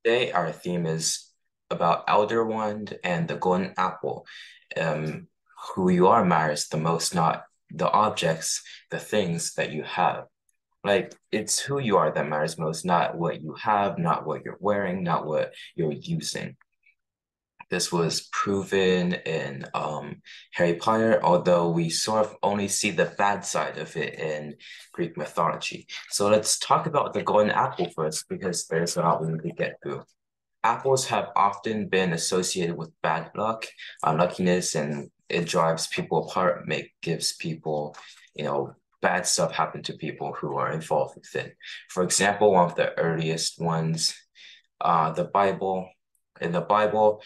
Today, our theme is about Elder Wand and the Golden Apple. Um, who you are matters the most, not the objects, the things that you have. Like, it's who you are that matters most, not what you have, not what you're wearing, not what you're using. This was proven in Harry Potter, although we sort of only see the bad side of it in Greek mythology. So let's talk about the golden apple first, because there's a lot we need to get through. Apples have often been associated with bad luck, unluckiness, and it drives people apart, gives people, bad stuff happen to people who are involved with it. For example, one of the earliest ones, the Bible. In the Bible,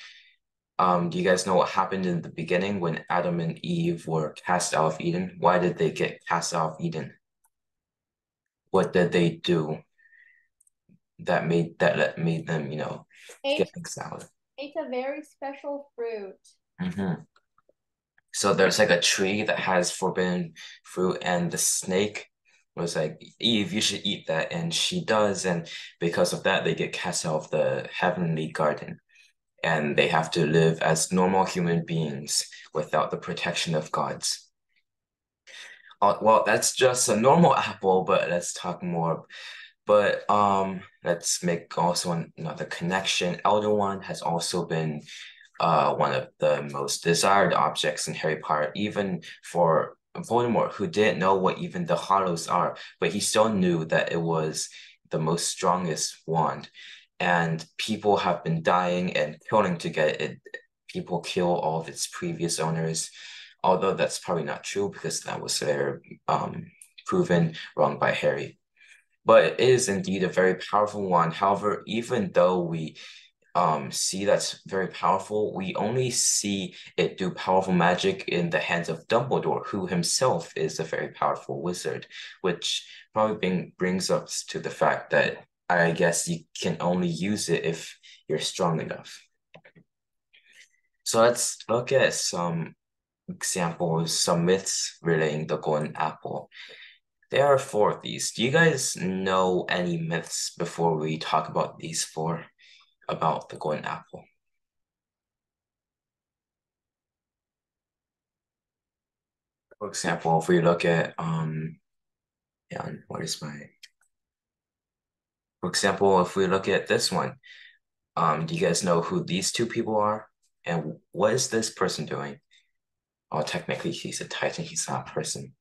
do you guys know what happened in the beginning when Adam and Eve were cast out of Eden? Why did they get cast out of Eden? What did they do that made them, get Ate exiled? ate a very special fruit. Mhm. So there's like a tree that has forbidden fruit, and the snake was like, Eve, you should eat that. And she does. And because of that, they get cast out of the heavenly garden. And they have to live as normal human beings without the protection of gods. Well, that's just a normal apple, but let's talk more. But let's make also another connection. Elder One has also been one of the most desired objects in Harry Potter, even for Voldemort, who didn't know what even the Hollows are, but he still knew that it was the most strongest wand. And people have been dying and killing to get it. People kill all of its previous owners, although that's probably not true because that was later proven wrong by Harry. But it is indeed a very powerful one. However, even though we see that's very powerful, we only see it do powerful magic in the hands of Dumbledore, who himself is a very powerful wizard, which probably brings us to the fact that I guess you can only use it if you're strong enough. So let's look at some examples, some myths relating the golden apple. There are four of these. Do you guys know any myths before we talk about these four about the golden apple? For example, if we look at yeah, what is my for example, if we look at this one, do you guys know who these two people are? And what is this person doing? Oh, technically he's a Titan, he's not a person.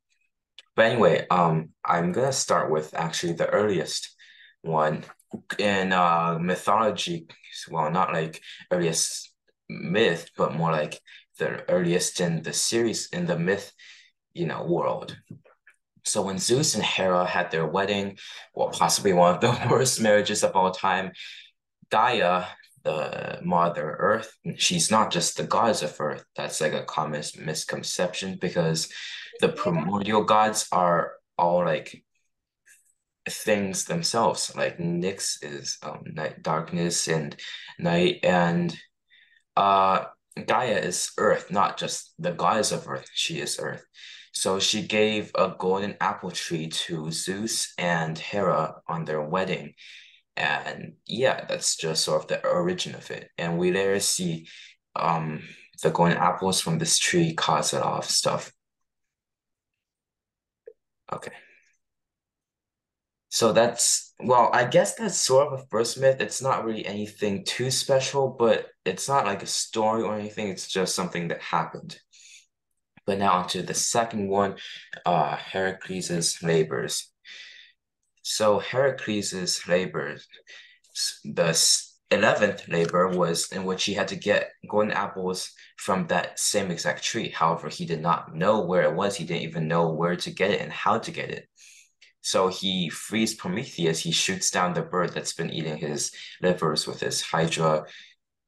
But anyway, I'm gonna start with actually the earliest one in mythology. Well, not like earliest myth, but more like the earliest in the series in the myth, world. So when Zeus and Hera had their wedding, well, possibly one of the worst marriages of all time, Gaia, the Mother Earth, she's not just the goddess of Earth. That's like a common misconception because the Yeah. primordial gods are all like things themselves. Like Nyx is night, darkness, and night, and uh, Gaia is Earth, not just the goddess of Earth. She is Earth. So she gave a golden apple tree to Zeus and Hera on their wedding. And yeah, that's just sort of the origin of it. And we later see um, the golden apples from this tree cause a lot of stuff. Okay. So well, I guess that's sort of a first myth. It's not really anything too special, but it's not like a story or anything. It's just something that happened. But now onto the second one, Heracles' labors. So Heracles' labors, the 11th labor was in which he had to get golden apples from that same exact tree. However, he did not know where it was. He didn't even know where to get it and how to get it. So he frees Prometheus. He shoots down the bird that's been eating his livers with his Hydra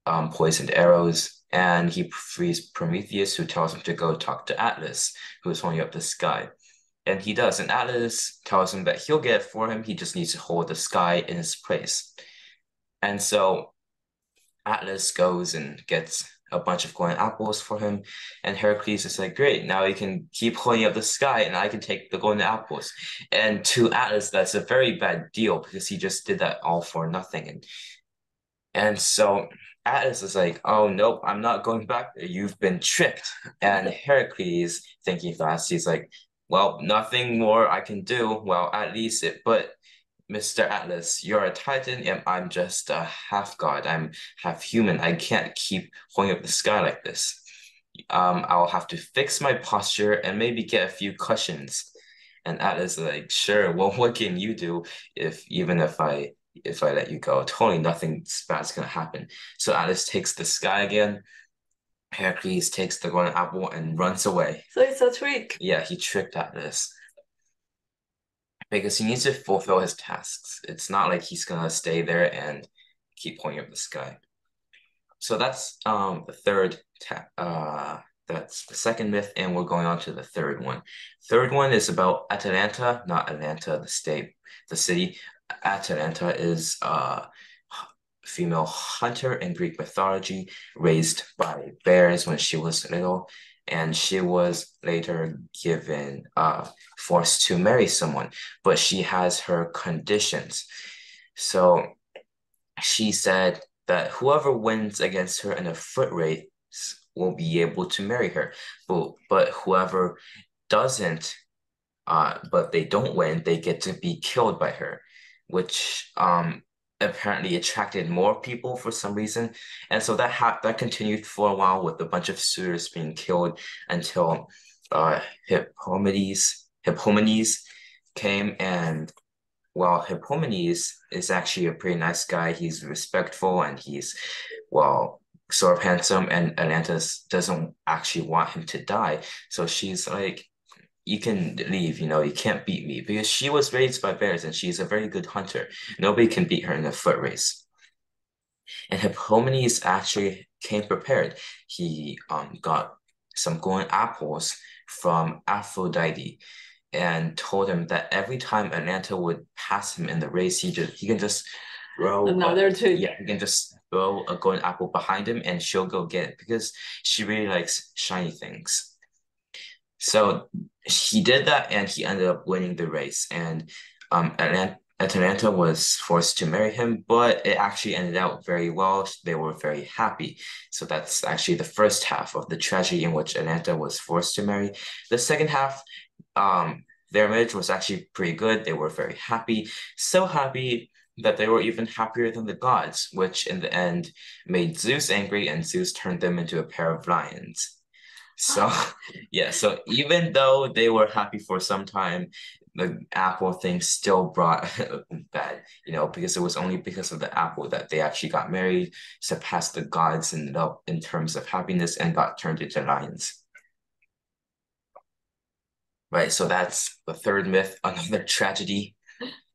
poisoned arrows. And he frees Prometheus, who tells him to go talk to Atlas, who is holding up the sky. And he does. And Atlas tells him that he'll get it for him. He just needs to hold the sky in his place. And so Atlas goes and gets a bunch of golden apples for him. And Heracles is like, great, now you can keep holding up the sky and I can take the golden apples. And to Atlas, that's a very bad deal because he just did that all for nothing. And And so Atlas is like, oh, nope, I'm not going back there. You've been tricked. And Heracles, thinking fast, he's like, well, nothing more I can do. Well, at least but Mr. Atlas, you're a Titan and I'm just a half god. I'm half human. I can't keep holding up the sky like this. I'll have to fix my posture and maybe get a few cushions. And Atlas is like, sure, well, what can you do if I let you go? Totally nothing bad's gonna happen. So Atlas takes the sky again. Heracles takes the golden apple and runs away. So it's a trick. Yeah, he tricked Atlas because he needs to fulfill his tasks. It's not like he's gonna stay there and keep pointing up the sky. So the third that's the second myth, and we're going on to the third one. Third one is about Atalanta, not Atlanta, the state, the city. Atalanta is a female hunter in Greek mythology, raised by bears when she was little, and she was later given forced to marry someone, but she has her conditions. So she said that whoever wins against her in a foot race will be able to marry her. But whoever doesn't, but they don't win, they get to be killed by her, which apparently attracted more people for some reason. And so that continued for a while with a bunch of suitors being killed until Hippomenes came and well, Hippomenes is actually a pretty nice guy. He's respectful and he's, well, sort of handsome, and Atlantis doesn't actually want him to die. So she's like, you can leave, you can't beat me because she was raised by bears and she's a very good hunter. Nobody can beat her in a foot race. And Hippomenes actually came prepared. He got some golden apples from Aphrodite and told him that every time Atlanta would pass him in the race, he can just throw another two. Yeah, he can just throw a golden apple behind him and she'll go get it because she really likes shiny things. So he did that and he ended up winning the race. And Atalanta was forced to marry him, but it actually ended out very well. They were very happy. So that's actually the first half of the tragedy in which Atalanta was forced to marry. The second half, their marriage was actually pretty good. They were very happy, so happy that they were even happier than the gods, which in the end made Zeus angry, and Zeus turned them into a pair of lions. So, yeah, so even though they were happy for some time, the apple thing still brought bad, because it was only because of the apple that they actually got married, surpassed the gods in terms of happiness, and got turned into lions. Right, so that's the third myth, another tragedy.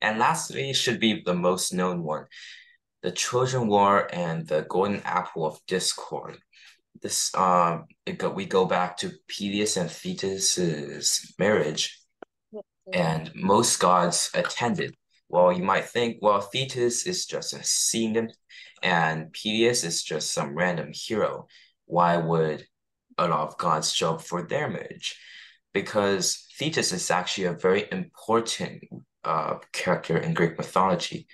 And lastly, should be the most known one, the Trojan War and the Golden Apple of Discord. We go back to Peleus and Thetis's marriage, and most gods attended. Well, you might think, well, Thetis is just a sea nymph, and Peleus is just some random hero. Why would a lot of gods show up for their marriage? Because Thetis is actually a very important character in Greek mythology.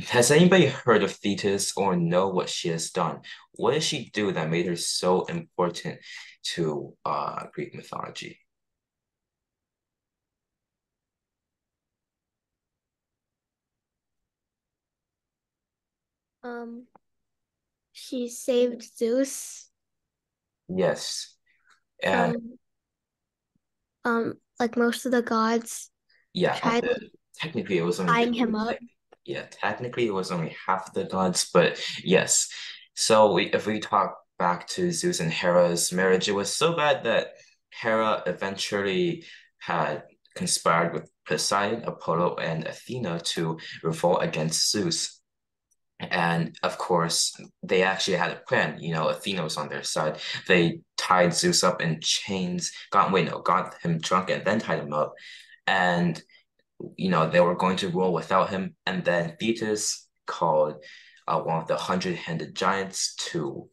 Has anybody heard of Thetis or know what she has done? What did she do that made her so important to Greek mythology? Um, she saved Zeus Yes, and from like most of the gods yeah, tried technically it was only tying him up. like, yeah, technically it was only half the gods, but yes. So if we talk back to Zeus and Hera's marriage, it was so bad that Hera eventually had conspired with Poseidon, Apollo, and Athena to revolt against Zeus. And of course, they actually had a plan. Athena was on their side. They tied Zeus up in chains, got him drunk and then tied him up. And they were going to rule without him. And then Thetis called one of the hundred-handed giants to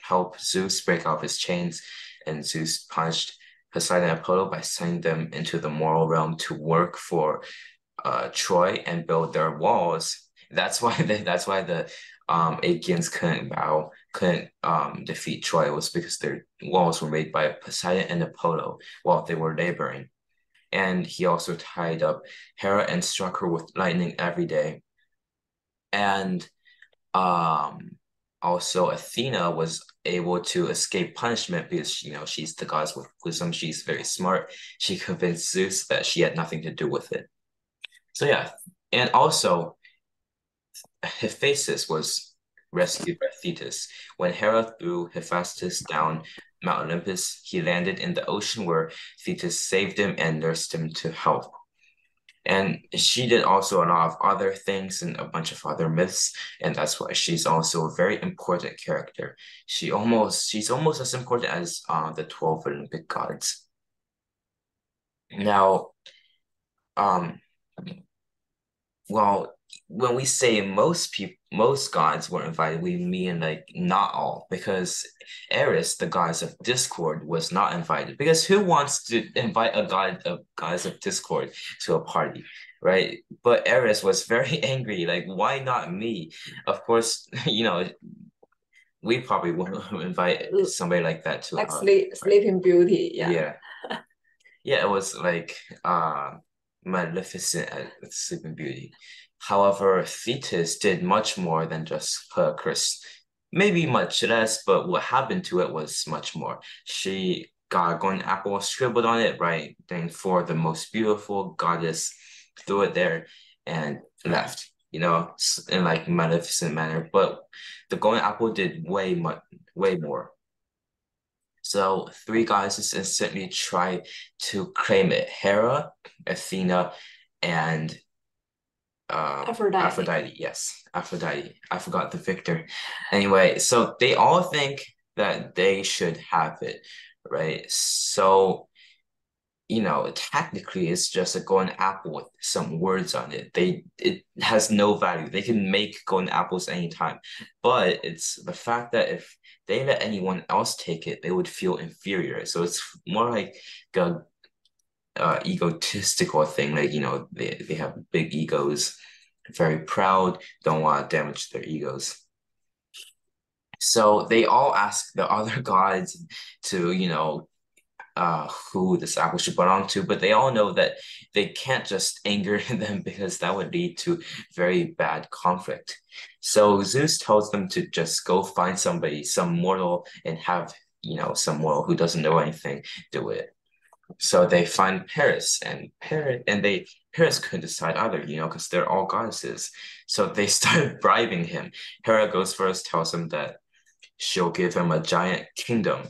help Zeus break out his chains. And Zeus punished Poseidon and Apollo by sending them into the moral realm to work for Troy and build their walls. That's why the Achaeans couldn't defeat Troy was because their walls were made by Poseidon and Apollo while they were laboring. And he also tied up Hera and struck her with lightning every day. And um, also Athena was able to escape punishment because she's the goddess with wisdom. She's very smart. She convinced Zeus that she had nothing to do with it. So yeah, and also Hephaestus was rescued by Thetis. When Hera threw Hephaestus down Mount Olympus, he landed in the ocean where Thetis saved him and nursed him to health. And she did also a lot of other things and a bunch of other myths, and that's why she's also a very important character. She's almost as important as the 12 Olympic gods. Now, um, well, when we say most gods were invited, we mean like not all, because Eris, the goddess of discord, was not invited. Because who wants to invite a goddess of discord to a party, right? But Eris was very angry, like, why not me? Of course, we probably wouldn't invite somebody like that to Like our Sleeping Beauty, yeah. Yeah. Yeah, it was like Maleficent at Sleeping Beauty. However, Thetis did much more than just her curse. Maybe much less, but what happened to it was much more. She got a golden apple, scribbled on it, right? Then for the most beautiful goddess, threw it there and left, in like Maleficent manner. But the golden apple did way more. So three goddesses instantly try to claim it: Hera, Athena, and Aphrodite. Aphrodite. Yes, Aphrodite. I forgot the victor. Anyway, so they all think that they should have it, right? So technically it's just a golden apple with some words on it. It has no value. They can make golden apples anytime. But it's the fact that if they let anyone else take it, they would feel inferior. So it's more like a egotistical thing. Like, they have big egos, very proud, don't want to damage their egos. So they all ask the other gods to, who this apple should belong to, but they all know that they can't just anger them because that would lead to very bad conflict. So Zeus tells them to just go find somebody, some mortal, and have, some mortal who doesn't know anything do it. So they find Paris, and Paris couldn't decide either, because they're all goddesses. So they start bribing him. Hera goes first, tells him that she'll give him a giant kingdom,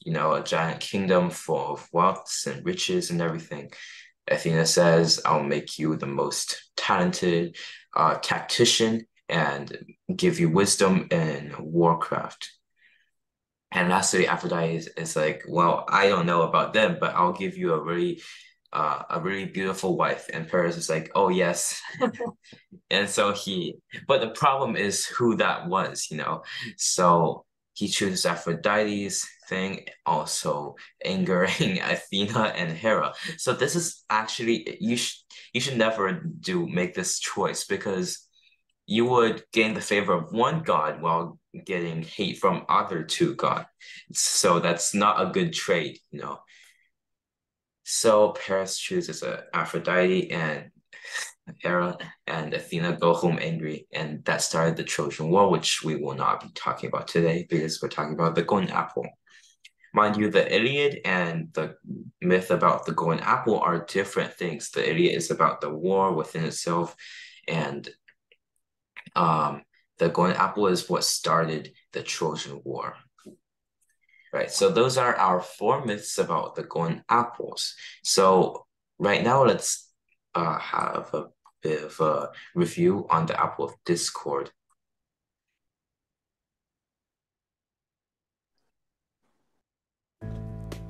a giant kingdom full of wealths and riches and everything. Athena says, I'll make you the most talented tactician and give you wisdom in warcraft. And lastly, Aphrodite is like, well, I don't know about them, but I'll give you a really beautiful wife. And Paris is like, oh yes. And so but the problem is who that was, So he chooses Aphrodite's thing, also angering Athena and Hera. So this is actually, you should never make this choice, because you would gain the favor of one god while getting hate from other two gods. So that's not a good trade, So Paris chooses Aphrodite, and Hera and Athena go home angry, and that started the Trojan War, which we will not be talking about today because we're talking about the golden apple. Mind you, the Iliad and the myth about the golden apple are different things. The Iliad is about the war within itself, and the golden apple is what started the Trojan War. Right, so those are our 4 myths about the golden apples. So right now, let's have a bit of a review on the apple of discord.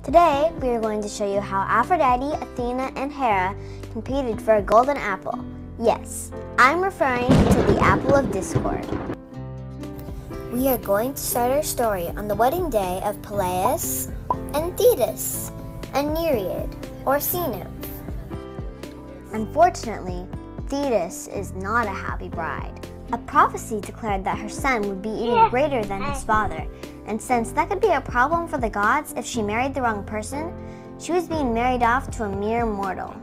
Today, we are going to show you how Aphrodite, Athena, and Hera competed for a golden apple. Yes, I'm referring to the apple of discord. We are going to start our story on the wedding day of Peleus and Thetis, a Nereid, or sea nymph. Unfortunately, Thetis is not a happy bride. A prophecy declared that her son would be even greater than his father, and since that could be a problem for the gods if she married the wrong person, she was being married off to a mere mortal.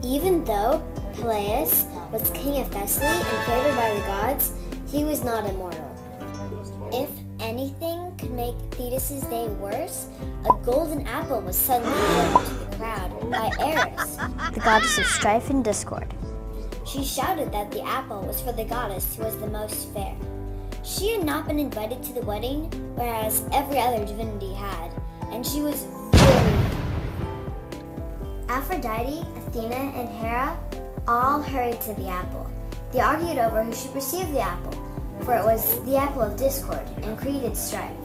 Even though Peleus was king of Thessaly and favored by the gods, he was not immortal. If anything could make Thetis' day worse, a golden apple was suddenly thrown to the crowd by Eris, the goddess of strife and discord. She shouted that the apple was for the goddess who was the most fair. She had not been invited to the wedding, whereas every other divinity had, and she was very mad. Aphrodite, Athena, and Hera all hurried to the apple. They argued over who should receive the apple, for it was the apple of discord and created strife.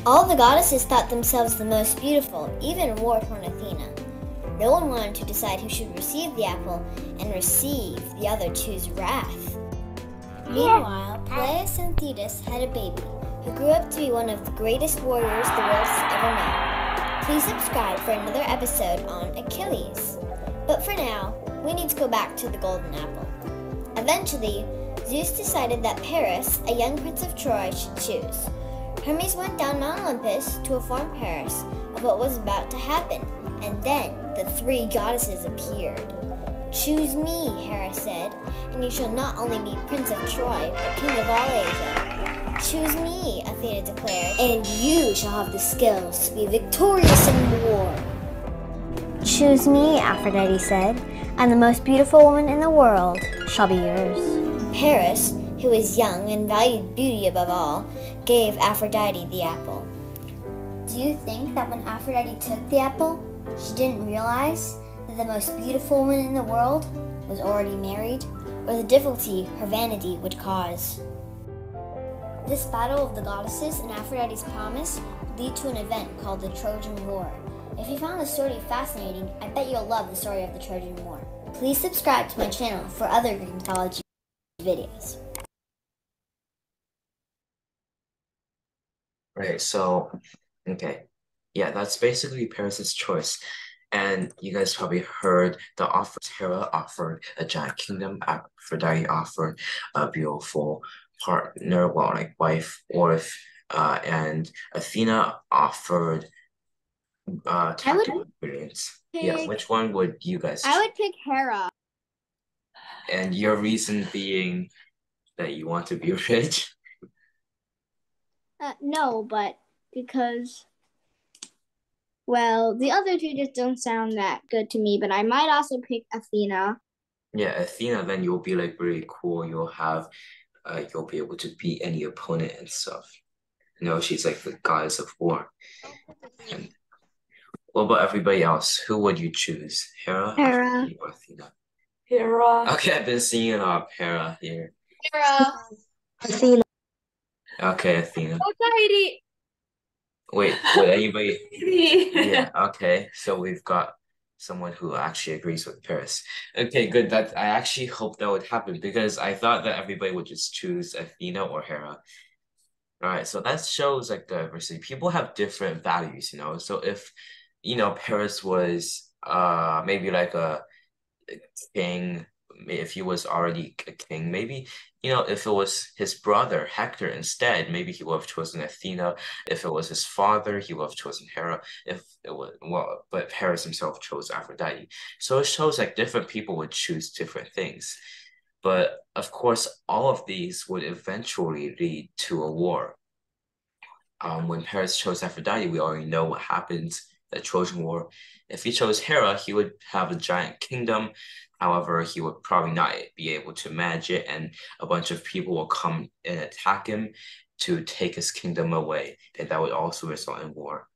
All the goddesses thought themselves the most beautiful, even war-torn Athena. No one wanted to decide who should receive the apple and receive the other two's wrath. Meanwhile, Peleus and Thetis had a baby, who grew up to be one of the greatest warriors the world has ever known. Please subscribe for another episode on Achilles. But for now, we need to go back to the golden apple. Eventually, Zeus decided that Paris, a young prince of Troy, should choose. Hermes went down Mount Olympus to inform Paris of what was about to happen, and then the three goddesses appeared. "Choose me," Hera said, "and you shall not only be Prince of Troy, but King of all Asia." "Choose me," Athena declared, "and you shall have the skills to be victorious in war." "Choose me," Aphrodite said, "and the most beautiful woman in the world shall be yours." Paris, who was young and valued beauty above all, gave Aphrodite the apple. Do you think that when Aphrodite took the apple, she didn't realize that the most beautiful woman in the world was already married, or the difficulty her vanity would cause? This battle of the goddesses and Aphrodite's promise would lead to an event called the Trojan War. If you found this story fascinating, I bet you'll love the story of the Trojan War. Please subscribe to my channel for other Greek mythology videos. Right, so, okay. Yeah, that's basically Paris's choice. And you guys probably heard the offers. Hera offered a giant kingdom. Aphrodite offered a beautiful partner, well, like wife, and Athena offered tactical brilliance. Yeah, which one would you guys choose? I would pick Hera. And your reason being that you want to be rich? No, but because, well, the other two just don't sound that good to me, but I might also pick Athena. Yeah, Athena, then you'll be like really cool. You'll be able to beat any opponent and stuff. You know, she's like the goddess of war. And what about everybody else? Who would you choose? Hera, Hera. Aphrodite, or Athena? Hera. Okay, I've been seeing Hera here. Hera. Athena. Okay, Athena. Heidi. Wait, would anybody? Heidi. Yeah, okay. So we've got someone who actually agrees with Paris. Okay, good. That I actually hope that would happen because I thought that everybody would just choose Athena or Hera. All right, so that shows like diversity. People have different values, you know. So if, Paris was maybe like a king, if he was already a king, maybe, if it was his brother Hector instead, maybe he would have chosen Athena. If it was his father, he would have chosen Hera. If it was, well, but Paris himself chose Aphrodite. So it shows like different people would choose different things. But of course, all of these would eventually lead to a war. When Paris chose Aphrodite, we already know what happened, the Trojan War. If he chose Hera, he would have a giant kingdom. However, he would probably not be able to manage it, and a bunch of people will come and attack him to take his kingdom away, and that would also result in war.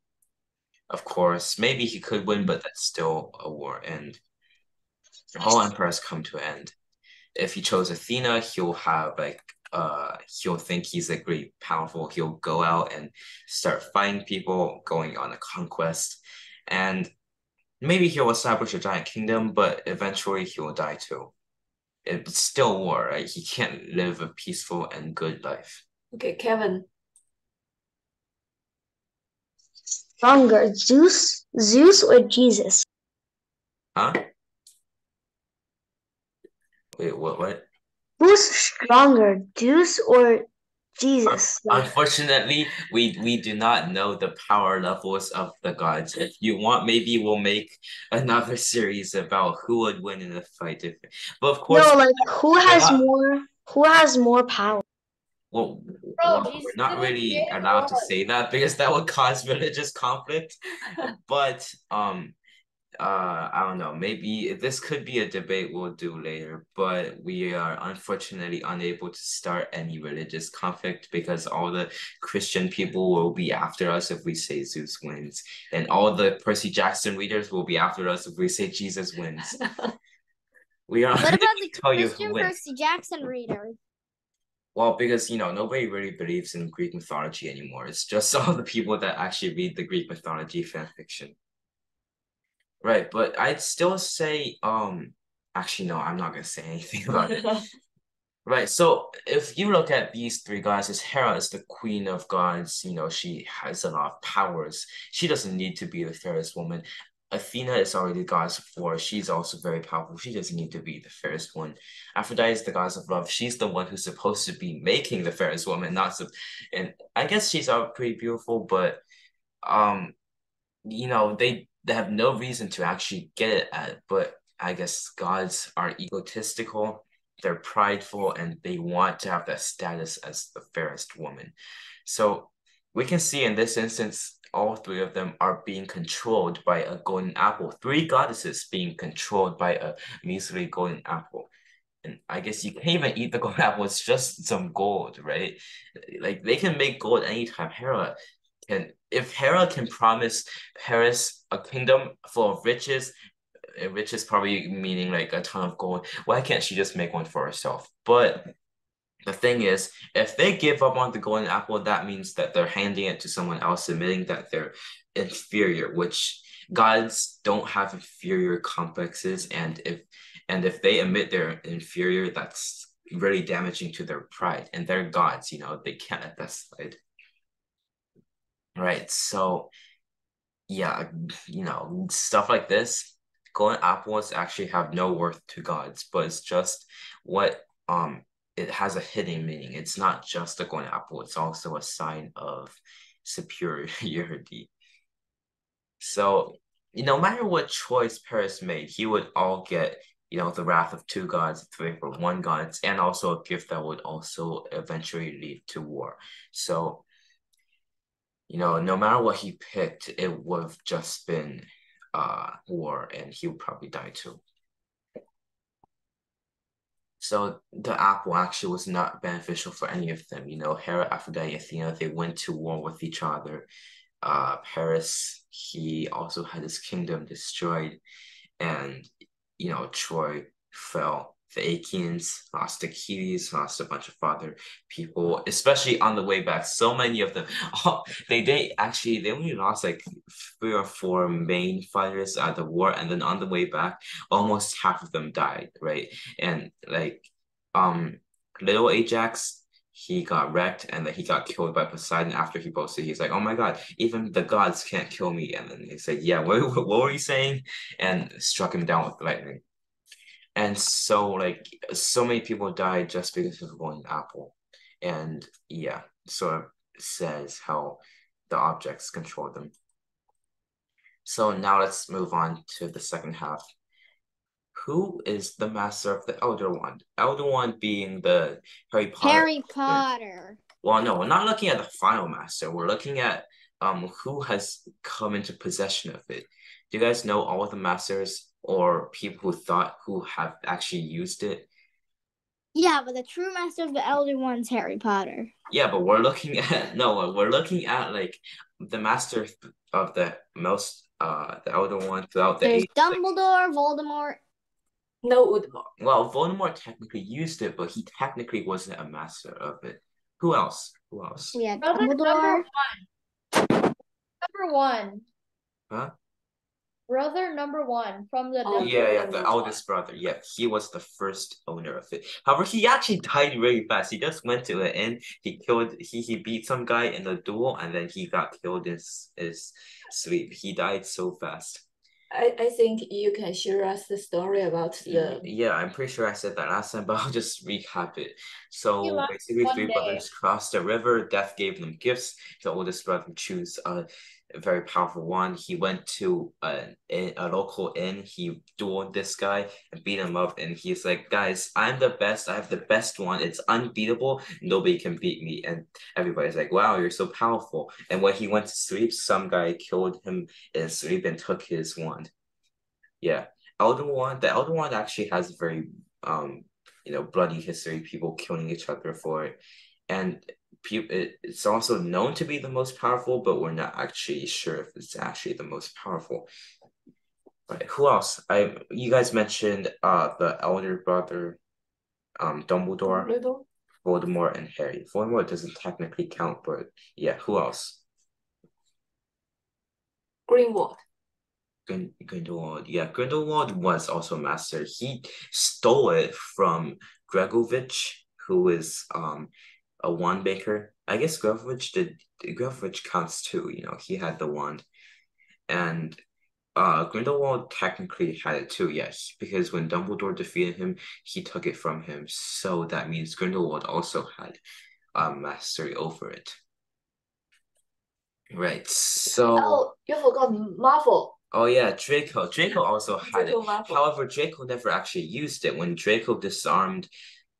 Of course, maybe he could win, but that's still a war, and the whole empire has come to an end. If he chose Athena, he'll have he'll think he's like really powerful. He'll go out and start fighting people, going on a conquest, and maybe he'll establish a giant kingdom, but eventually he will die too. It's still war, right? He can't live a peaceful and good life. Okay, Kevin. Stronger, Zeus or Jesus? Huh? Wait, what? Who's stronger, Zeus or Jesus? Unfortunately, we do not know the power levels of the gods. If you want, maybe we'll make another series about who would win in a fight. But of course, No, like we're not. who has more power? Well, Bro, we're Jesus not didn't really create allowed to God. say that because that would cause religious conflict. But I don't know, maybe this could be a debate we'll do later, but we are unfortunately unable to start any religious conflict because all the Christian people will be after us if we say Zeus wins, and all the Percy Jackson readers will be after us if we say Jesus wins. We are What unable about to the tell you who Christian wins. Percy Jackson readers? Well, because nobody really believes in Greek mythology anymore. It's just all the people that actually read the Greek mythology fan fiction. Right, but I'd still say, actually no, I'm not gonna say anything about it. Right, so if you look at these three gods, Hera is the queen of gods, she has a lot of powers. She doesn't need to be the fairest woman. Athena is already the goddess of war. She's also very powerful. She doesn't need to be the fairest one. Aphrodite is the goddess of love. She's the one who's supposed to be making the fairest woman, not so. And I guess she's all pretty beautiful, but um, they have no reason to actually get it at it, but I guess gods are egotistical, they're prideful, and they want to have that status as the fairest woman. So we can see in this instance, all three of them are being controlled by a golden apple. Three goddesses being controlled by a measly golden apple. And I guess you can't even eat the gold apple, it's just some gold, right? Like they can make gold anytime. If Hera can promise Paris a kingdom full of riches, riches probably meaning like a ton of gold, why can't she just make one for herself? But the thing is, if they give up on the golden apple, that means that they're handing it to someone else, admitting that they're inferior, which gods don't have inferior complexes, and if they admit they're inferior, that's really damaging to their pride, and they're gods, they can't let that slide. Right, so yeah, stuff like this, golden apples actually have no worth to gods, but it's just what it has a hidden meaning. It's not just a golden apple, it's also a sign of superiority. So no matter what choice Paris made, he would all get, the wrath of two gods, three for one gods, and also a gift that would also eventually lead to war. So no matter what he picked, it would have just been war, and he would probably die too. So the apple actually was not beneficial for any of them. Hera, Aphrodite, Athena, they went to war with each other. Paris, he also had his kingdom destroyed, and Troy fell. The Achaeans lost Achilles, lost a bunch of other people, especially on the way back. So many of them, they only lost like 3 or 4 main fighters at the war, and then on the way back, almost half of them died, right? And like, little Ajax, he got wrecked and then he got killed by Poseidon after he boasted. He's like, oh my God, even the gods can't kill me. And then he said, yeah, what were you saying? And struck him down with lightning. And so like so many people died just because of one apple. And yeah, sort of says how the objects control them. So now let's move on to the second half. Who is the master of the Elder Wand? Elder Wand being the Harry Potter. Harry Potter. Well, no, we're not looking at the final master. We're looking at who has come into possession of it. Do you guys know all of the masters or people who have actually used it? Yeah, but the true master of the Elder Wand's Harry Potter. Yeah, but we're looking at like the master of the Elder Wand throughout the There's age. Dumbledore, Voldemort. No Udmore. Well, Voldemort technically used it, but he technically wasn't a master of it. Who else? We had Brother Dumbledore. number one. Huh? Brother number one from the Oh, yeah, the eldest brother. Yeah, he was the first owner of it. However, he actually died really fast. He just went to the end. He beat some guy in a duel, and then he got killed in his sleep. He died so fast. I think you can share us the story about the Yeah, I'm pretty sure I said that last time, but I'll just recap it. So last basically, one three day. brothers crossed the river. Death gave them gifts. The oldest brother chose a very powerful one. He went to a local inn. He dueled this guy and beat him up. And he's like, guys, I'm the best. I have the best one. It's unbeatable. Nobody can beat me. And everybody's like, wow, you're so powerful. And when he went to sleep, some guy killed him in sleep and took his wand. Yeah. The Elder Wand actually has a very bloody history, people killing each other for it. And it's also known to be the most powerful, but we're not actually sure if it's actually the most powerful. Right. Who else? You guys mentioned the elder brother, Dumbledore, Voldemort, and Harry. Voldemort doesn't technically count, but yeah, who else? Greenwood. Grindelwald. Yeah, Grindelwald was also a master. He stole it from Gregovich, who is a wand maker. I guess Gregovich counts too, he had the wand. And Grindelwald technically had it too, yes, because when Dumbledore defeated him, he took it from him. So that means Grindelwald also had mastery over it. Right. So Oh, you forgot Marvel. Oh yeah, Draco. Draco also had it. Draco Malfoy. However, Draco never actually used it. When Draco disarmed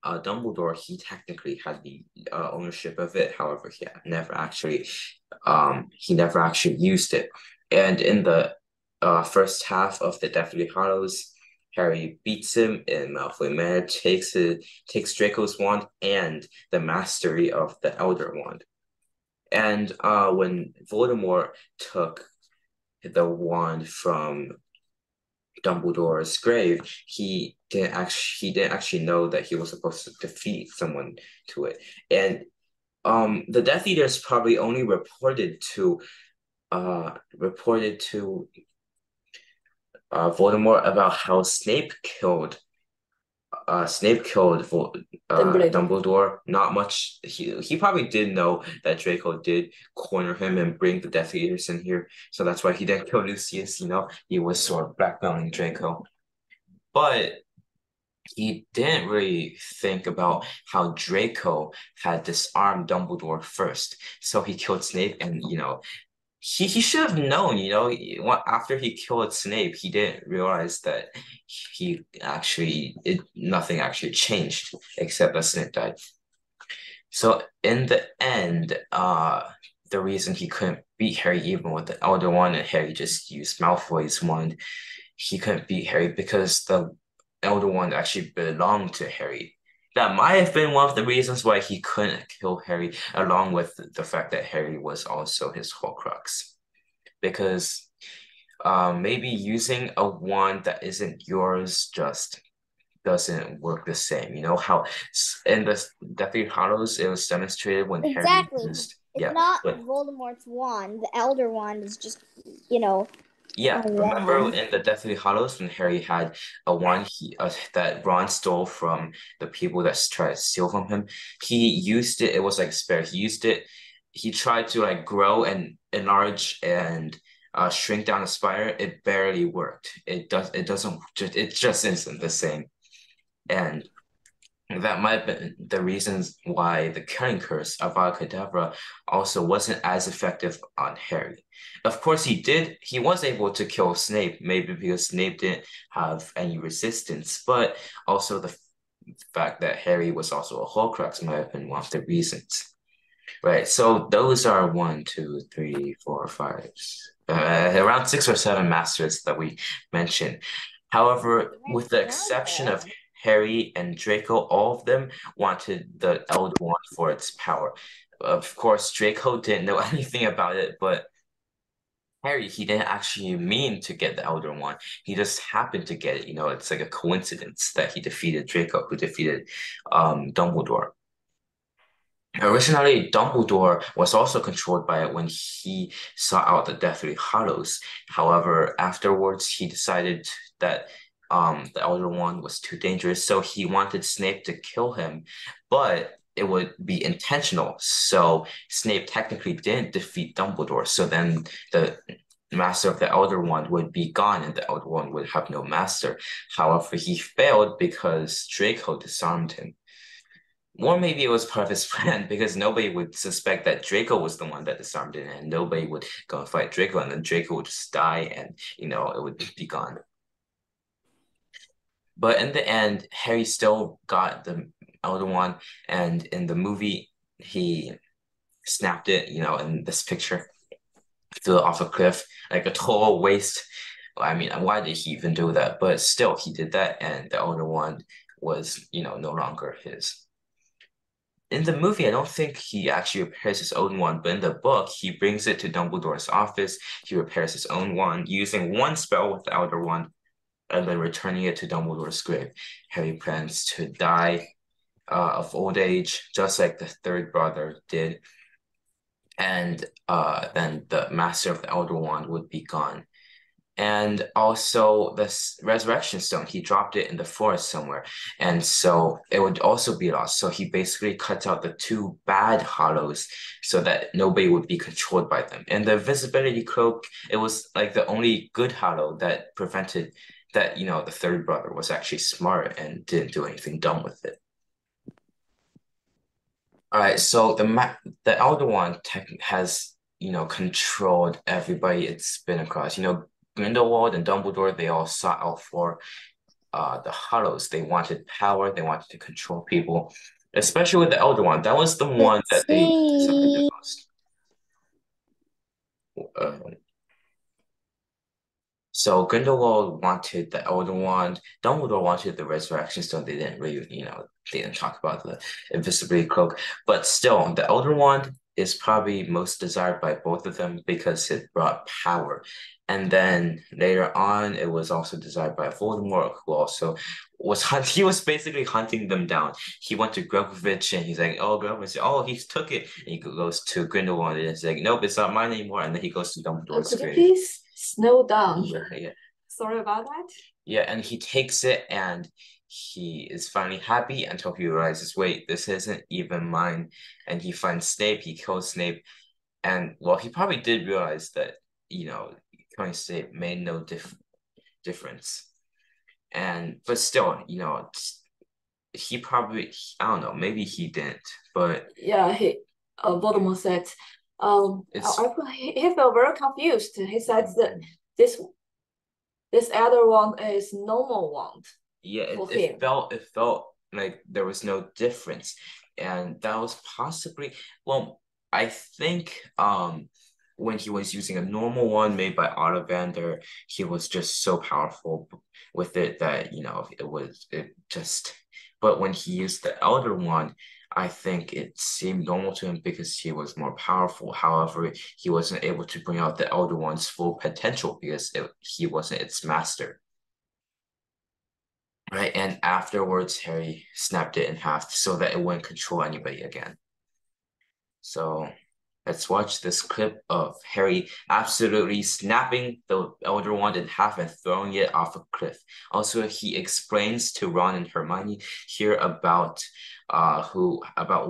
Dumbledore, he technically had the ownership of it. However, he never actually used it. And in the first half of the Deathly Hallows, Harry beats him in Malfoy Manor, takes Draco's wand and the mastery of the Elder Wand. And when Voldemort took the wand from Dumbledore's grave, he didn't actually know that he was supposed to defeat someone to it. And the Death Eaters probably only reported to Voldemort about how Snape killed Dumbledore. Not much. He probably did know that Draco did corner him and bring the Death Eaters in here, so that's why he didn't kill Lucius. He was sort of blackmailing Draco, but he didn't really think about how Draco had disarmed Dumbledore first. So he killed Snape, and he should have known, after he killed Snape, he didn't realize that nothing actually changed except that Snape died. So in the end, the reason he couldn't beat Harry even with the Elder Wand and Harry just used Malfoy's wand, he couldn't beat Harry because the Elder Wand actually belonged to Harry. That might have been one of the reasons why he couldn't kill Harry, along with the fact that Harry was also his Horcrux. Because maybe using a wand that isn't yours just doesn't work the same. You know how in the Deathly Hallows it was demonstrated when Harry Exactly. used It's not Voldemort's wand. The Elder Wand is just, Yeah, a remember wand. in the Deathly Hallows when Harry had a wand that Ron stole from the people that tried to steal from him? He used it. It was like a spare. He used it. He tried to like grow and enlarge and shrink down a spider. It barely worked. It doesn't. It just isn't the same. And that might have been the reasons why the Killing Curse of Avada Kedavra also wasn't as effective on Harry. Of course, he was able to kill Snape, maybe because Snape didn't have any resistance, but also the fact that Harry was also a Horcrux might have been one of the reasons. Right, so those are one, two, three, four, five, around 6 or 7 masters that we mentioned. However, with the exception of Harry and Draco, all of them wanted the Elder Wand for its power. Of course, Draco didn't know anything about it, but Harry, he didn't actually mean to get the Elder Wand. He just happened to get it. It's like a coincidence that he defeated Draco, who defeated Dumbledore. Originally, Dumbledore was also controlled by it when he sought out the Deathly Hallows. However, afterwards, he decided that the Elder Wand was too dangerous, so he wanted Snape to kill him, but it would be intentional. So Snape technically didn't defeat Dumbledore. So then the master of the Elder Wand would be gone and the Elder Wand would have no master. However, he failed because Draco disarmed him. Or maybe it was part of his plan because nobody would suspect that Draco was the one that disarmed him, and nobody would go and fight Draco, and then Draco would just die, and it would be gone. But in the end, Harry still got the Elder Wand, and in the movie, he snapped it, in this picture, threw it off a cliff, like a total waste. I mean, why did he even do that? But still, he did that, and the Elder Wand was, no longer his. In the movie, I don't think he actually repairs his own wand, but in the book, he brings it to Dumbledore's office. He repairs his own wand using one spell with the Elder Wand, and then returning it to Dumbledore's grave. Harry plans to die of old age, just like the third brother did. And then the Master of the Elder Wand would be gone. And also this resurrection stone, he dropped it in the forest somewhere. And so it would also be lost. So he basically cuts out the two bad hollows so that nobody would be controlled by them. And the invisibility cloak, it was like the only good hollow that prevented that, the third brother was actually smart and didn't do anything dumb with it. All right, so the Elder Wand has, controlled everybody it's been across. Grindelwald and Dumbledore, they all sought out for the Hollows. They wanted power, they wanted to control people, especially with the Elder Wand. That was the one that they desired the most. So Grindelwald wanted the Elder Wand. Dumbledore wanted the Resurrection Stone. They didn't really, they didn't talk about the Invisibility Cloak. But still, the Elder Wand is probably most desired by both of them because it brought power. And then later on, it was also desired by Voldemort, who also he was basically hunting them down. He went to Grovovich and he's like, oh, Grovovich, oh, he took it. And he goes to Grindelwald and he's like, nope, it's not mine anymore. And then he goes to Dumbledore's Could you grave. please slow down? Yeah. Sorry about that. Yeah, and he takes it and he is finally happy until he realizes, wait, this isn't even mine. And he finds Snape, he kills Snape. And well, he probably did realize that, killing Snape made no difference. But still, he probably, I don't know, maybe he didn't, but yeah, Voldemort said, he felt very confused. He said that this Elder Wand is normal wand. Yeah, it felt like there was no difference, and that was possibly, well, I think when he was using a normal one made by Ollivander, he was just so powerful with it that but when he used the Elder Wand, I think it seemed normal to him because he was more powerful. However, he wasn't able to bring out the Elder Wand's full potential because he wasn't its master. Right, and afterwards, Harry snapped it in half so that it wouldn't control anybody again. So let's watch this clip of Harry absolutely snapping the Elder Wand in half and throwing it off a cliff. Also, he explains to Ron and Hermione here about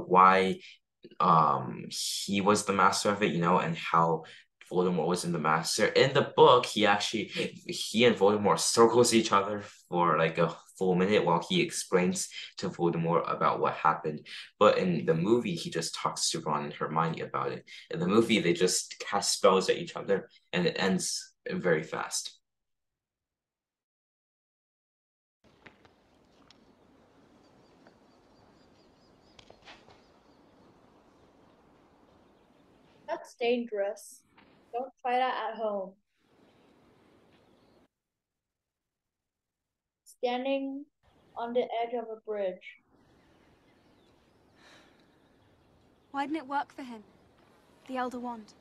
why he was the master of it, and how Voldemort wasn't the master. In the book, he and Voldemort circles each other for like a full minute while he explains to Voldemort about what happened. But in the movie, he just talks to Ron and Hermione about it. In the movie, they just cast spells at each other, and it ends very fast. That's dangerous. Don't try that at home. Standing on the edge of a bridge. Why didn't it work for him? The Elder Wand.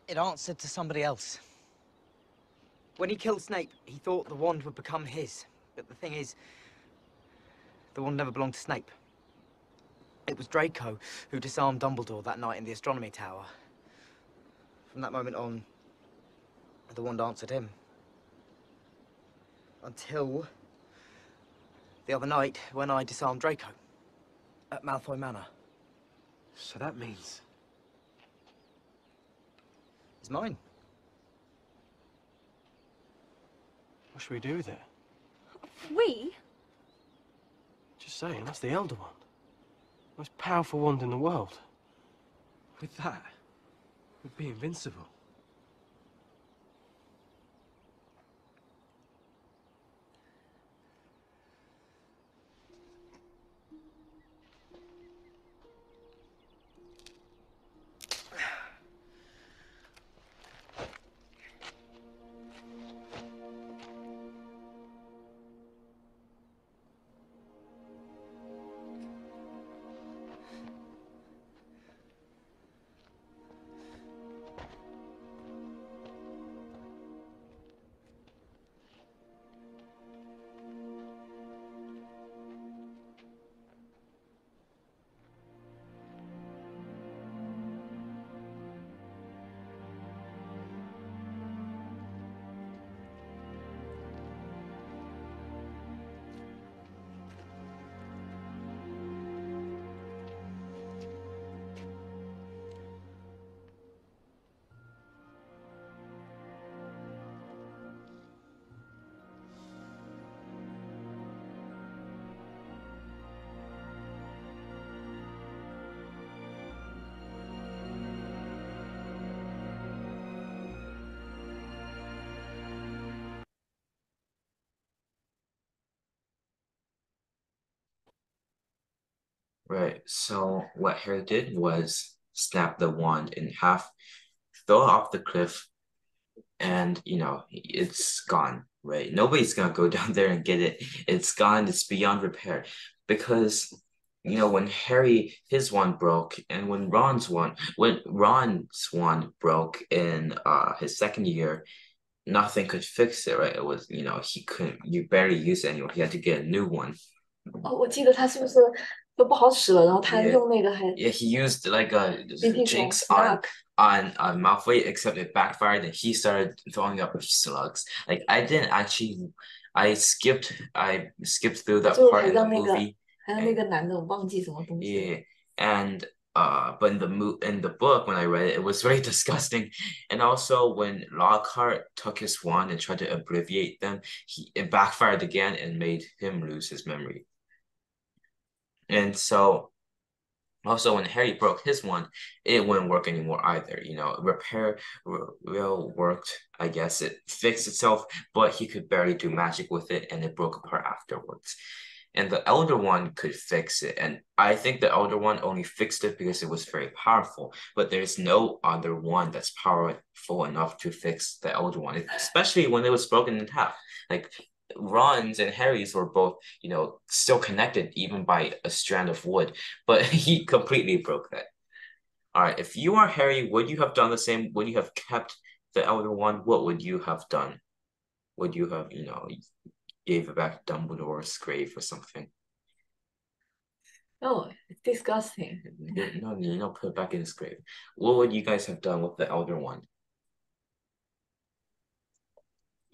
It answered to somebody else. When he killed Snape, he thought the wand would become his. But the thing is, the wand never belonged to Snape. It was Draco who disarmed Dumbledore that night in the astronomy tower. From that moment on, the wand answered him. Until the other night when I disarmed Draco at Malfoy Manor. So that means... It's mine. What should we do with it? We? Just saying, that's the Elder Wand. Most powerful wand in the world. With that, we'd be invincible. Right. So what Harry did was snap the wand in half, throw it off the cliff, and it's gone, right? Nobody's gonna go down there and get it. It's gone, it's beyond repair. Because when Harry his wand broke, and when Ron's wand broke in his second year, nothing could fix it, right? It was, he couldn't you barely use it anymore. He had to get a new one. 哦，我记得他是不是都不好使了，然后他 Yeah. 用那个还 Yeah, he used like a 鼻涕虫 jinx on snap。Malfoy, except it backfired and he started throwing up slugs. Like I skipped through that 最后 part 还 in the 让那个 movie. 还让那个男的我忘记什么东西了。 Yeah, and but in the book when I read it, it was very disgusting. And also when Lockhart took his wand and tried to abbreviate them, it backfired again and made him lose his memory. And so also when Harry broke his wand, it wouldn't work anymore either. Repair real worked, I guess it fixed itself, but he could barely do magic with it, and it broke apart afterwards. And the Elder One could fix it, and I think the Elder One only fixed it because it was very powerful. But there's no other one that's powerful enough to fix the Elder One, especially when it was broken in half. Like Ron's and Harry's were both, still connected even by a strand of wood, but he completely broke that. All right, if you are Harry, would you have done the same? Would you have kept the Elder One? What would you have done? Would you have, gave it back to Dumbledore's grave or something? Oh, it's disgusting. No, put it back in his grave. What would you guys have done with the Elder One?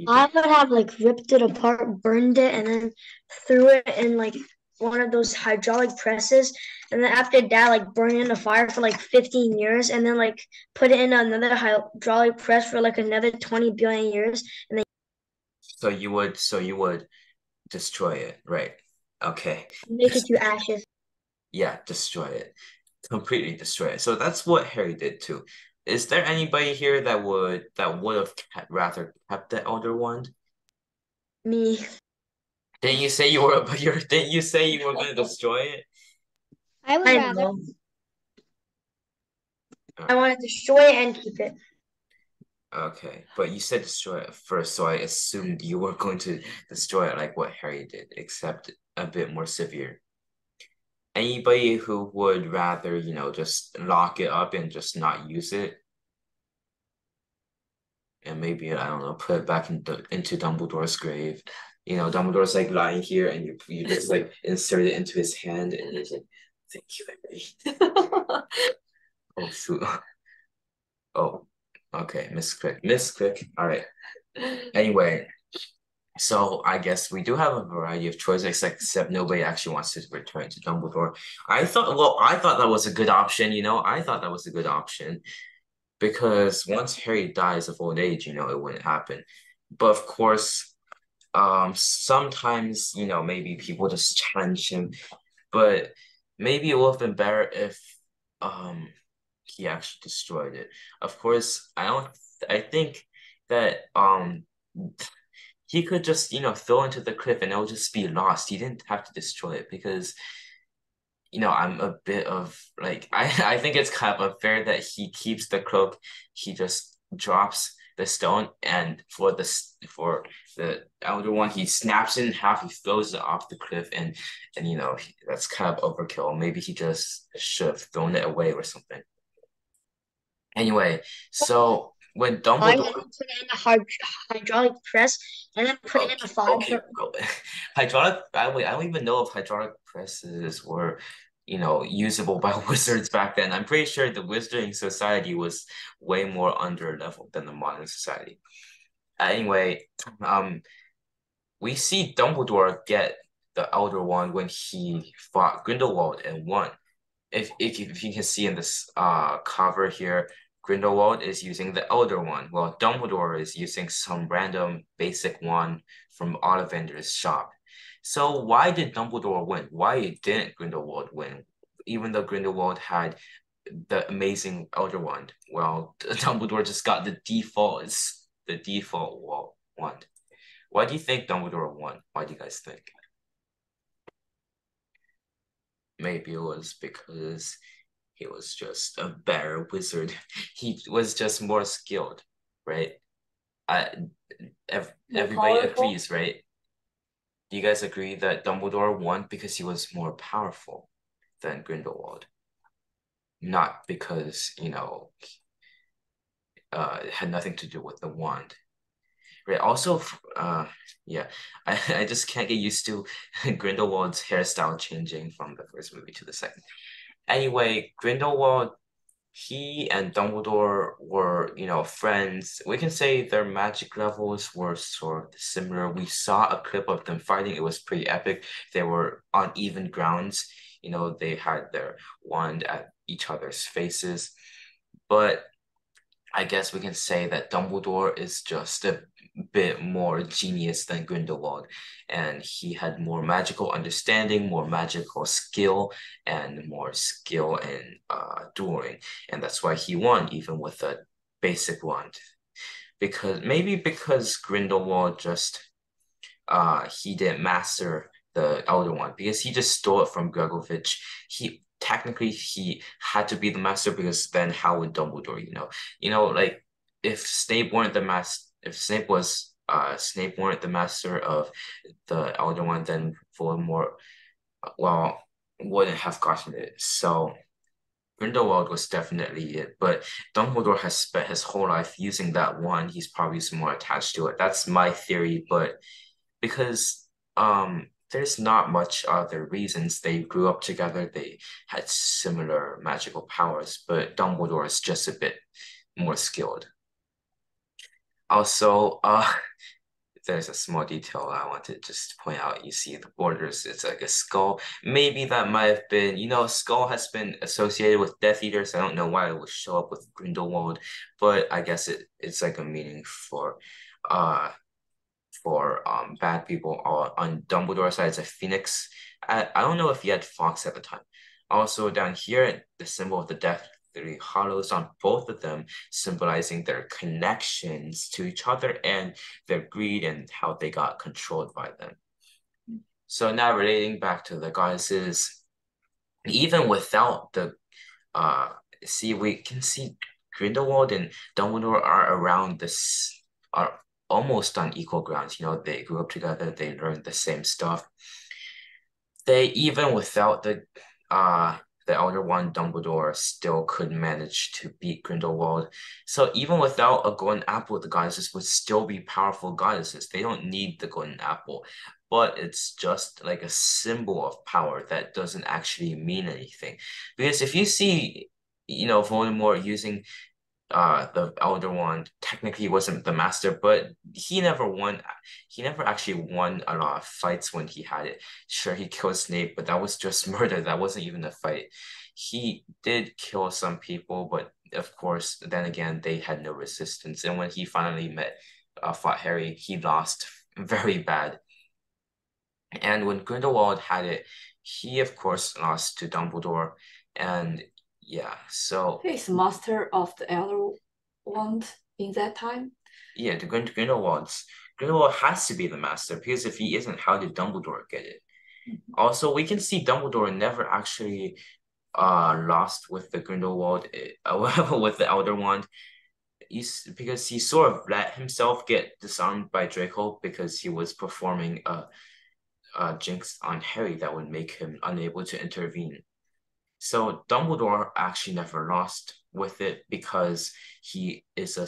I would have ripped it apart, burned it, and then threw it in one of those hydraulic presses. And then after that, burn it in the fire for 15 years, and then put it in another hydraulic press for another 20 billion years, and then So you would destroy it, right? Okay. make it to ashes. Yeah, destroy it. Completely destroy it. So that's what Harry did too. Is there anybody here that would have rather kept the Elder Wand? Me. Didn't you say you were didn't you say you were gonna destroy it? I would I rather. know. I want to destroy it and keep it. Okay, but you said destroy it first, so I assumed you were going to destroy it like what Harry did, except a bit more severe. Anybody who would rather, just lock it up and just not use it? And maybe, I don't know, put it back into Dumbledore's grave. Dumbledore's lying here and you just insert it into his hand and he's like, thank you, Harry. Oh shoot. Oh, okay, misclick. All right. Anyway, so I guess we do have a variety of choices, except nobody actually wants to return to Dumbledore. I thought that was a good option, I thought that was a good option because once Harry dies of old age, it wouldn't happen. But of course, sometimes, maybe people just challenge him, but maybe it would have been better if um he actually destroyed it. Of course, I think that he could just, throw into the cliff and it'll just be lost. He didn't have to destroy it because I'm a bit of like I think it's kind of unfair that he keeps the cloak, he just drops the stone, and for the elder one, he snaps it in half, he throws it off the cliff, and that's kind of overkill. Maybe he just should have thrown it away or something. Anyway, so when Fire and Dumbledore then put it in a hydraulic press and then put it in a Okay, fire okay, for bro. Hydraulic, I don't even know if hydraulic presses were, usable by wizards back then. I'm pretty sure the Wizarding Society was way more under level than the modern society. Anyway, um, we see Dumbledore get the Elder Wand when he fought Grindelwald and won. If you can see in this cover here, Grindelwald is using the Elder Wand, while Dumbledore is using some random basic wand from Ollivander's shop. So why did Dumbledore win? Why didn't Grindelwald win? Even though Grindelwald had the amazing Elder Wand, well, Dumbledore just got the default wand. Why do you think Dumbledore won? Why do you guys think? Maybe it was because he was just a better wizard. He was just more skilled, right? I, everybody powerful? agrees, right? Do you guys agree that Dumbledore won because he was more powerful than Grindelwald? Not because, it had nothing to do with the wand. Right. Also, yeah, I just can't get used to Grindelwald's hairstyle changing from the first movie to the second. Anyway, Grindelwald, he and Dumbledore were, friends. We can say their magic levels were sort of similar. We saw a clip of them fighting. It was pretty epic. They were on even grounds. They had their wand at each other's faces. But I guess we can say that Dumbledore is just a bit more genius than Grindelwald, and he had more magical understanding, more magical skill, and more skill in dueling, and that's why he won even with a basic wand. Because Grindelwald just he didn't master the Elder Wand because he just stole it from Gregovich. He had to be the master because then how would Dumbledore, like if Snape weren't the master of the Elder Wand, then Voldemort, well, wouldn't have gotten it. So Grindelwald was definitely it, but Dumbledore has spent his whole life using that wand. He's probably more attached to it. That's my theory, but because there's not much other reasons. They grew up together, they had similar magical powers, but Dumbledore is just a bit more skilled. Also, there's a small detail I want to just point out. You see the borders, it's like a skull. Maybe that might have been, skull has been associated with Death Eaters. I don't know why it would show up with Grindelwald, but I guess it's like a meaning uh for bad people. On Dumbledore's side, it's a phoenix. I don't know if he had fox at the time. Also down here, the symbol of the Death Three Hollows on both of them, symbolizing their connections to each other and their greed and how they got controlled by them. So now relating back to the goddesses, even without the uh we can see Grindelwald and Dumbledore are around this are almost on equal grounds. They grew up together, they learned the same stuff. They even without the Elder Wand, Dumbledore still could manage to beat Grindelwald. So even without a golden apple, the goddesses would still be powerful goddesses. They don't need the golden apple, but it's just like a symbol of power that doesn't actually mean anything. Because if you see, Voldemort using the Elder Wand, technically wasn't the master, but he never won. He never actually won a lot of fights when he had it. Sure, he killed Snape, but that was just murder. That wasn't even a fight. He did kill some people, but of course, then again, they had no resistance. And when he finally fought Harry, he lost very bad. And when Grindelwald had it, he of course lost to Dumbledore. And yeah, so He's master of the Elder Wand in that time. yeah, the Grindelwald has to be the master because if he isn't, how did Dumbledore get it? Also, we can see Dumbledore never actually lost with the Grindelwald with the Elder Wand. Because he sort of let himself get disarmed by Draco because he was performing a jinx on Harry that would make him unable to intervene. So Dumbledore actually never lost with it because he is a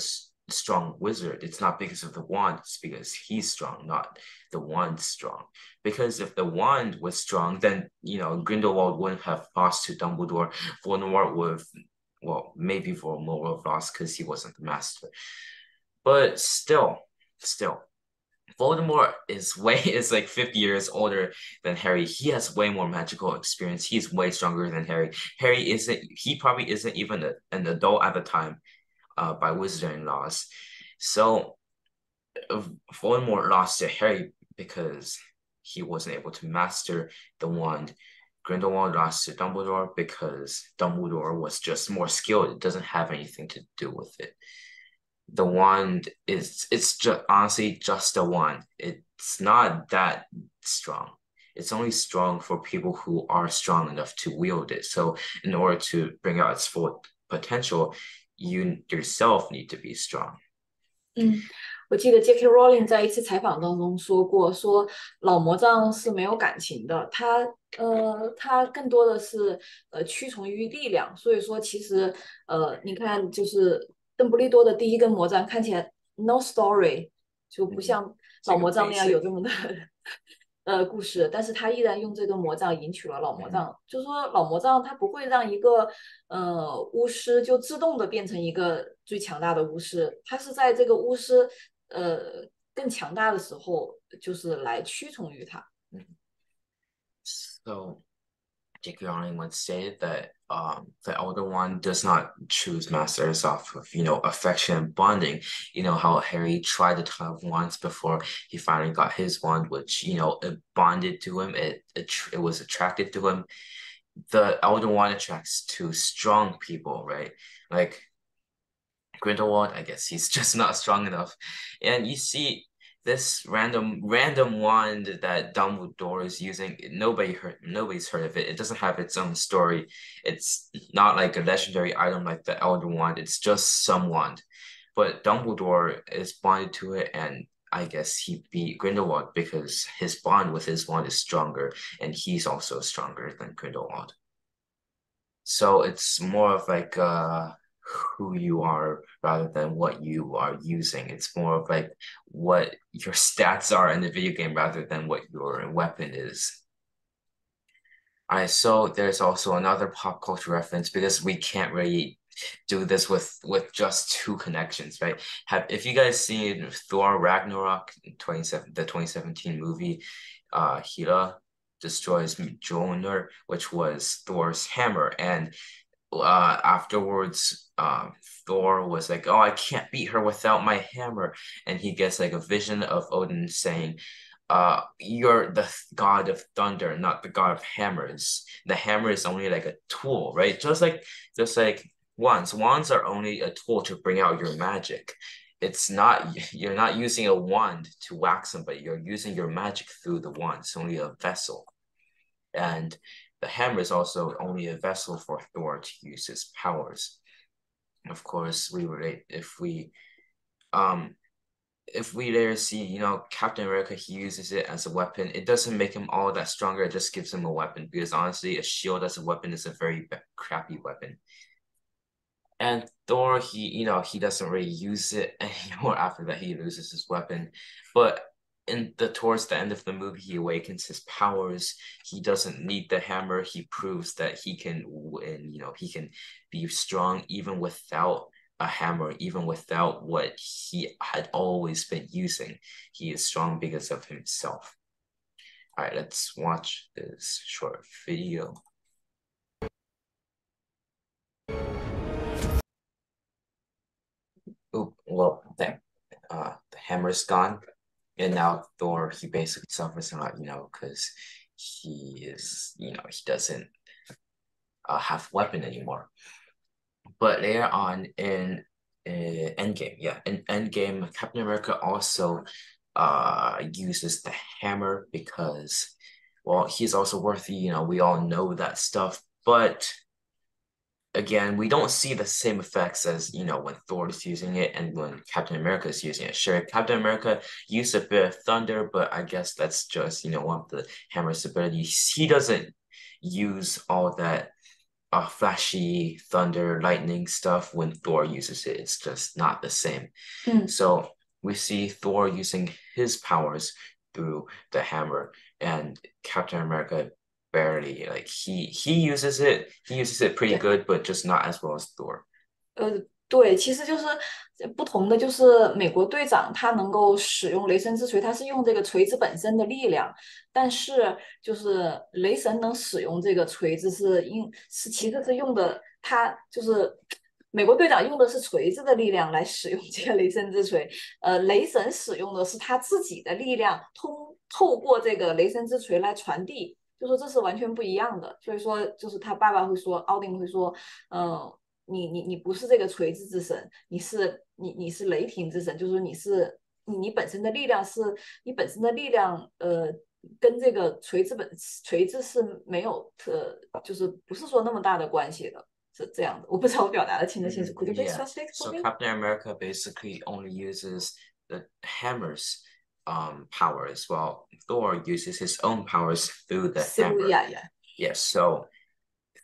strong wizard. It's not because of the wand, it's because he's strong, not the wand strong. Because if the wand was strong, then Grindelwald wouldn't have lost to Dumbledore. Voldemort would have, well, maybe Voldemort would have lost because he wasn't the master. But still, Voldemort is like 50 years older than Harry. He has way more magical experience. He's way stronger than Harry. He probably isn't even an adult at the time, by wizarding laws. So Voldemort lost to Harry because he wasn't able to master the wand. Grindelwald lost to Dumbledore because Dumbledore was just more skilled. It doesn't have anything to do with it. The wand it's just honestly just a wand. It's not that strong. It's only strong for people who are strong enough to wield it. So in order to bring out its full potential, you yourself need to be strong. 我记得 J.K. Rowling 在一次采访当中说过，说老魔杖是没有感情的，它更多的是屈从于力量。所以说，其实你看，就是邓布利多的第一根魔杖看起来 no story，就不像老魔杖那样有这么的故事，但是他依然用这根魔杖赢取了老魔杖。就是说，老魔杖它不会让一个巫师就自动的变成一个最强大的巫师，他是在这个巫师更强大的时候，就是来屈从于他。So J.K. Rowling once stated that the Elder One does not choose masters off of, affection and bonding. You know how Harry tried to have wands before he finally got his wand, which, it bonded to him, it was attracted to him. The Elder One attracts to strong people, right? Like Grindelwald, I guess he's just not strong enough. And you see this random wand that Dumbledore is using, nobody's heard of it. It doesn't have its own story. It's not like a legendary item like the Elder Wand. It's just some wand. But Dumbledore is bonded to it, and I guess he beat Grindelwald because his bond with his wand is stronger, and he's also stronger than Grindelwald. So it's more of like who you are rather than what you are using. It's more of like what your stats are in the video game rather than what your weapon is. All right, so there's also another pop culture reference because we can't really do this with just two connections, right? If you guys seen Thor Ragnarok in the 2017 movie, Hela destroys Mjolnir, which was Thor's hammer, and afterwards Thor was like, oh, I can't beat her without my hammer, and he gets like a vision of Odin saying, you're the god of thunder, not the god of hammers. The hammer is only like a tool, right? Just like wands are only a tool to bring out your magic. You're not using a wand to whack somebody, you're using your magic through the wand. It's only a vessel. And the hammer is also only a vessel for Thor to use his powers. Of course, if we later see, Captain America, he uses it as a weapon. It doesn't make him all that stronger. It just gives him a weapon because honestly, a shield as a weapon is a very crappy weapon. And Thor, he doesn't really use it anymore. After that, he loses his weapon. But towards the end of the movie, he awakens his powers. He doesn't need the hammer. He proves that he can win. He can be strong even without a hammer, even without what he had always been using. He is strong because of himself. All right, let's watch this short video. well, the hammer's gone, and now Thor he basically suffers a lot, because he doesn't have weapon anymore. But later on in Endgame, yeah, in Endgame, Captain America also uses the hammer because, well, he's also worthy, we all know that stuff, but again, we don't see the same effects as, when Thor is using it and when Captain America is using it. Sure, Captain America used a bit of thunder, but I guess that's just, one of the hammer's abilities. He doesn't use all that flashy thunder, lightning stuff when Thor uses it. It's just not the same. So we see Thor using his powers through the hammer, and Captain America barely. Like he uses it pretty good, but just not as well as Thor. 对，其实就是不同的，就是美国队长他能够使用雷神之锤，他是用这个锤子本身的力量，但是就是雷神能使用这个锤子其实是用的他就是美国队长用的是锤子的力量来使用这个雷神之锤，雷神使用的是他自己的力量透过这个雷神之锤来传递，就说这是完全不一样的。所以说，就是他爸爸会说，奥丁会说，你不是这个锤子之神，你是雷霆之神，就是说你本身的力量你本身的力量，跟这个锤子是没有就是不是说那么大的关系的，是这样的。我不知道我表达的清不清楚。Could you please Yeah. translate for So me? Captain America basically only uses the hammer's powers, while Thor uses his own powers through the hammer. Yeah. Yes, so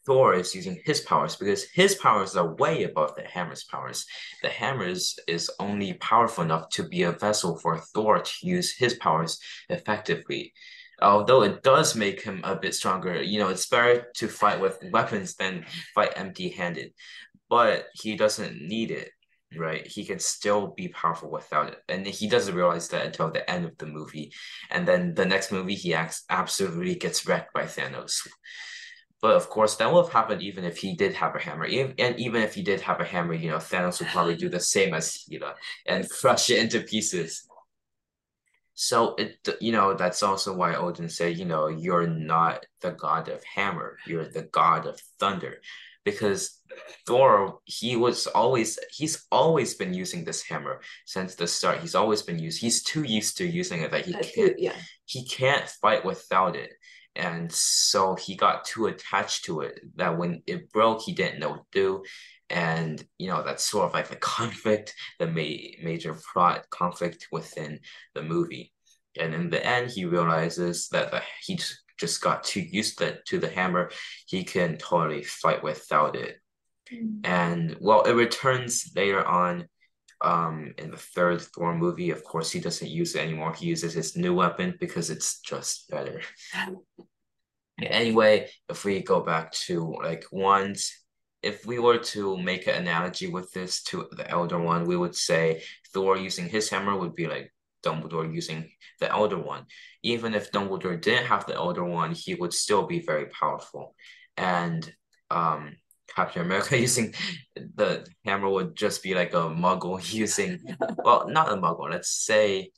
Thor is using his powers because his powers are way above the hammer's powers. The hammer's is only powerful enough to be a vessel for Thor to use his powers effectively. Although it does make him a bit stronger, it's better to fight with weapons than fight empty-handed. But he doesn't need it, right? He can still be powerful without it. And he doesn't realize that until the end of the movie. And then the next movie, he absolutely gets wrecked by Thanos. But of course, that would have happened even if he did have a hammer. And even if he did have a hammer, Thanos would probably do the same as Hela and crush it into pieces. So that's also why Odin said, you're not the god of hammer, you're the god of thunder. Because Thor, he's always been using this hammer since the start. He's too used to using it that he can't fight without it. And so he got too attached to it that when it broke, he didn't know what to do. And that's sort of like the conflict, the major plot conflict within the movie. And in the end, he realizes that he just got too used to the hammer. He can totally fight without it. And well, it returns later on in the third Thor movie. Of course, he doesn't use it anymore. He uses his new weapon because it's just better. Anyway, if we go back to like wands, if we were to make an analogy with this to the Elder One, we would say Thor using his hammer would be like Dumbledore using the Elder One. Even if Dumbledore didn't have the Elder One, he would still be very powerful. And Captain America using the hammer would just be like a muggle using, well, not a muggle, let's say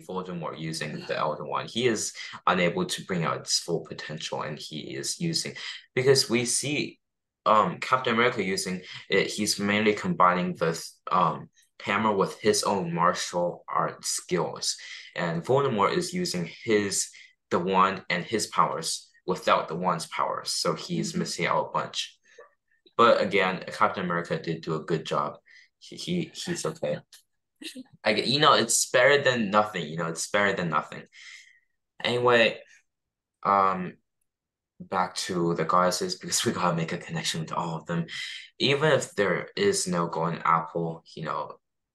Voldemort using the Elder One. He is unable to bring out his full potential, and he is using, because we see Captain America using it, he's mainly combining the hammer with his own martial art skills, and Voldemort is using the wand and his powers without the wand's powers, so he's missing out a bunch. But again, Captain America did do a good job. He's okay. It's better than nothing. It's better than nothing. Anyway, back to the goddesses, because we gotta make a connection with all of them. Even if there is no golden apple,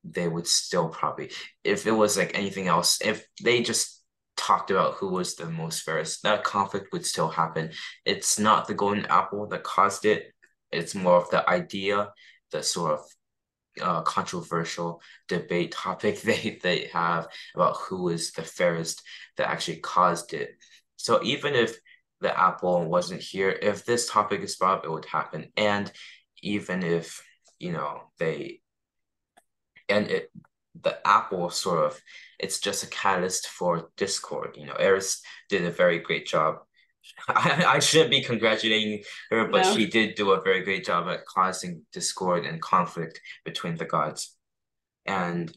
they would still probably, if it was like anything else, if they just talked about who was the most fairest, that conflict would still happen. It's not the golden apple that caused it. It's more of the idea, the sort of controversial debate topic they have about who is the fairest that actually caused it. So even if the apple wasn't here, if this topic is brought up, it would happen. And even if you know, the apple sort of, it's just a catalyst for discord. You know, Eris did a very great job. I shouldn't be congratulating her, but No. she did do a very great job at causing discord and conflict between the gods. And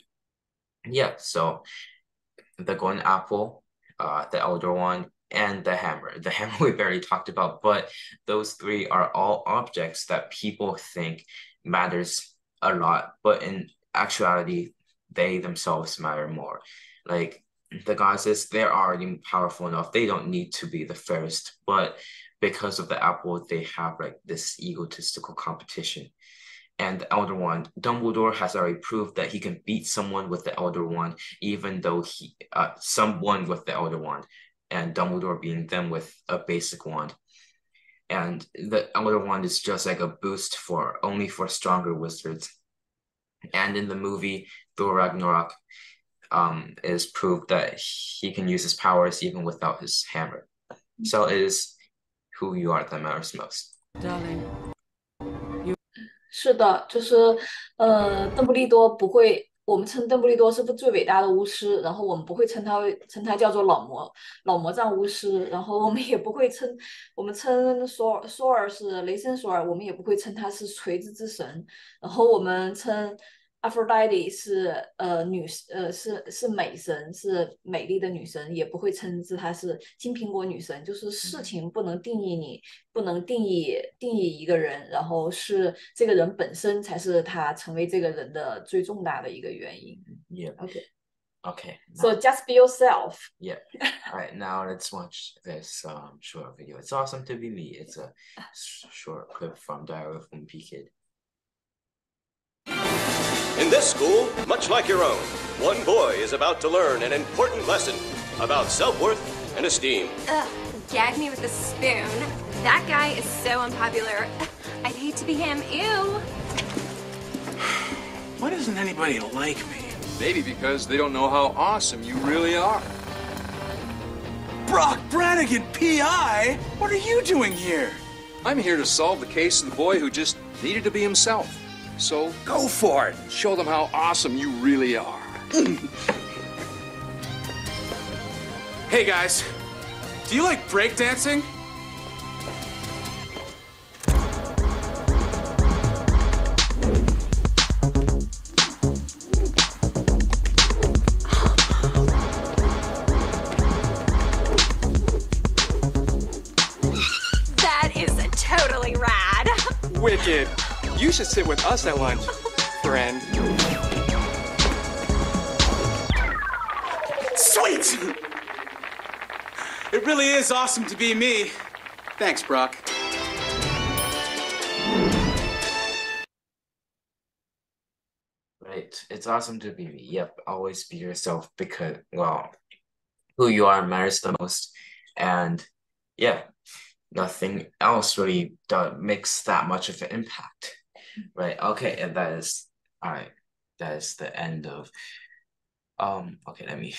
yeah, so the golden apple, the elder wand, and the hammer. The hammer we barely talked about, but those three are all objects that people think matters a lot, but in actuality, they themselves matter more. Like the goddesses, they're already powerful enough. They don't need to be the first, but because of the apple, they have like this egotistical competition. And the Elder Wand, Dumbledore has already proved that he can beat someone with the Elder Wand, even though someone with the Elder Wand, and Dumbledore being them with a basic wand. And the Elder Wand is just like a boost only for stronger wizards. And in the movie Thor Ragnarok, is proved that he can use his powers even without his hammer. So it is who you are that matters most. Darling. 是的，就是邓布利多不会，我们称邓布利多是最伟大的巫师，然后我们不会称他叫做老魔杖巫师，然后我们也不会称索尔是雷神索尔，我们也不会称他是锤子之神，然后我们称Aphrodite 是美神，是美丽的女神，也不会称之她是金苹果女神。就是事情不能定义你，不能定义一个人，然后是这个人本身才是他成为这个人的最重大的一个原因。Yeah. Okay. Okay. So just be yourself. Yeah. All right. Now let's watch this short video. It's awesome to be me. It's a short clip from Diary of a Wimpy Kid. In this school, much like your own, one boy is about to learn an important lesson about self-worth and esteem. Ugh, gag me with a spoon. That guy is so unpopular. I'd hate to be him. Ew. Why doesn't anybody like me? Maybe because they don't know how awesome you really are. Brock Brannigan, P.I.? What are you doing here? I'm here to solve the case of the boy who just needed to be himself. So Go for it. show them how awesome you really are. Hey, guys. Do you like breakdancing? That is totally rad. Wicked. You should sit with us at lunch, friend. Sweet! It really is awesome to be me. Thanks, Brock. Right. It's awesome to be me. Yep. Always be yourself because, well, who you are matters the most. And yeah, nothing else really makes that much of an impact. Right. Okay. And that is, all right. That is the end of, okay, let me